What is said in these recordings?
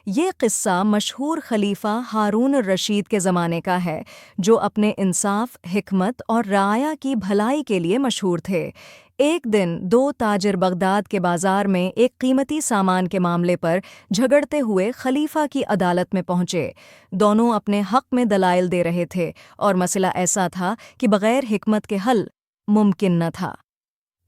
یہ قصہ مشہور خلیفہ ہارون الرشید کے زمانے کا ہے، جو اپنے انصاف، حکمت اور رعایا کی بھلائی کے لیے مشہور تھے۔ ایک دن دو تاجر بغداد کے بازار میں ایک قیمتی سامان کے معاملے پر جھگڑتے ہوئے خلیفہ کی عدالت میں پہنچے۔ دونوں اپنے حق میں دلائل دے رہے تھے اور مسئلہ ایسا تھا کہ بغیر حکمت کے حل ممکن نہ تھا۔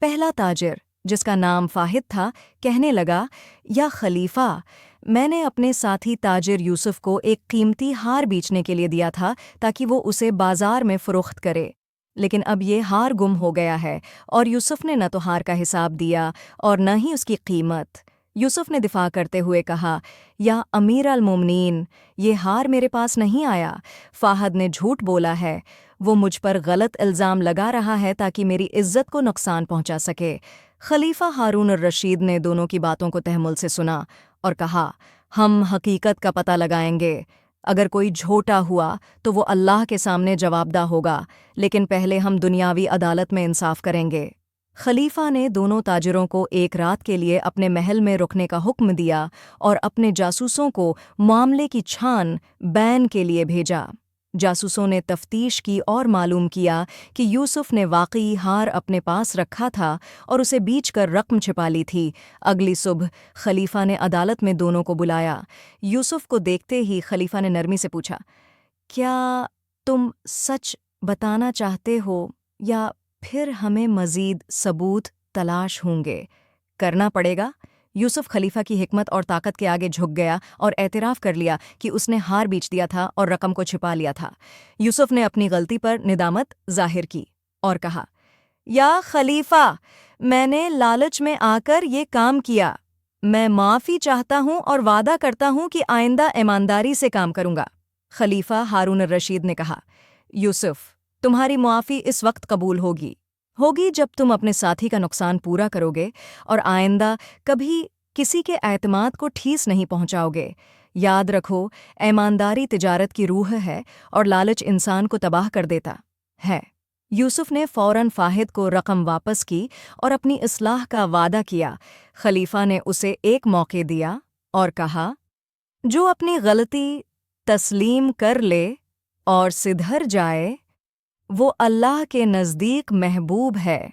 پہلا تاجر، جس کا نام فاہد تھا، کہنے لگا، یا خلیفہ، میں نے اپنے ساتھی تاجر یوسف کو ایک قیمتی ہار بیچنے کے لیے دیا تھا تاکہ وہ اسے بازار میں فروخت کرے، لیکن اب یہ ہار گم ہو گیا ہے اور یوسف نے نہ تو ہار کا حساب دیا اور نہ ہی اس کی قیمت۔ یوسف نے دفاع کرتے ہوئے کہا، یا امیر المومنین، یہ ہار میرے پاس نہیں آیا، فاہد نے جھوٹ بولا ہے، وہ مجھ پر غلط الزام لگا رہا ہے تاکہ میری عزت کو نقصان پہنچا سکے۔ خلیفہ ہارون الرشید نے دونوں کی باتوں کو تحمل سے سنا اور کہا، ہم حقیقت کا پتہ لگائیں گے۔ اگر کوئی جھوٹا ہوا تو وہ اللہ کے سامنے جواب دہ ہوگا، لیکن پہلے ہم دنیاوی عدالت میں انصاف کریں گے۔ خلیفہ نے دونوں تاجروں کو ایک رات کے لیے اپنے محل میں رکنے کا حکم دیا اور اپنے جاسوسوں کو معاملے کی چھان بین کے لیے بھیجا۔ جاسوسوں نے تفتیش کی اور معلوم کیا کہ یوسف نے واقعی ہار اپنے پاس رکھا تھا اور اسے بیچ کر رقم چھپا لی تھی۔ اگلی صبح خلیفہ نے عدالت میں دونوں کو بلایا۔ یوسف کو دیکھتے ہی خلیفہ نے نرمی سے پوچھا، کیا تم سچ بتانا چاہتے ہو یا پھر ہمیں مزید ثبوت تلاش ہوں گے؟ کرنا پڑے گا۔ یوسف خلیفہ کی حکمت اور طاقت کے آگے جھک گیا اور اعتراف کر لیا کہ اس نے ہار بیچ دیا تھا اور رقم کو چھپا لیا تھا۔ یوسف نے اپنی غلطی پر ندامت ظاہر کی اور کہا، یا خلیفہ، میں نے لالچ میں آ کر یہ کام کیا، میں معافی چاہتا ہوں اور وعدہ کرتا ہوں کہ آئندہ ایمانداری سے کام کروں گا۔ خلیفہ ہارون الرشید نے کہا، یوسف، تمہاری معافی اس وقت قبول ہوگی جب تم اپنے ساتھی کا نقصان پورا کرو گے اور آئندہ کبھی کسی کے اعتماد کو ٹھیس نہیں پہنچاؤ گے۔ یاد رکھو، ایمانداری تجارت کی روح ہے اور لالچ انسان کو تباہ کر دیتا ہے۔ یوسف نے فوراً فاہد کو رقم واپس کی اور اپنی اصلاح کا وعدہ کیا۔ خلیفہ نے اسے ایک موقع دیا اور کہا، جو اپنی غلطی تسلیم کر لے اور سدھر جائے، وہ اللہ کے نزدیک محبوب ہے۔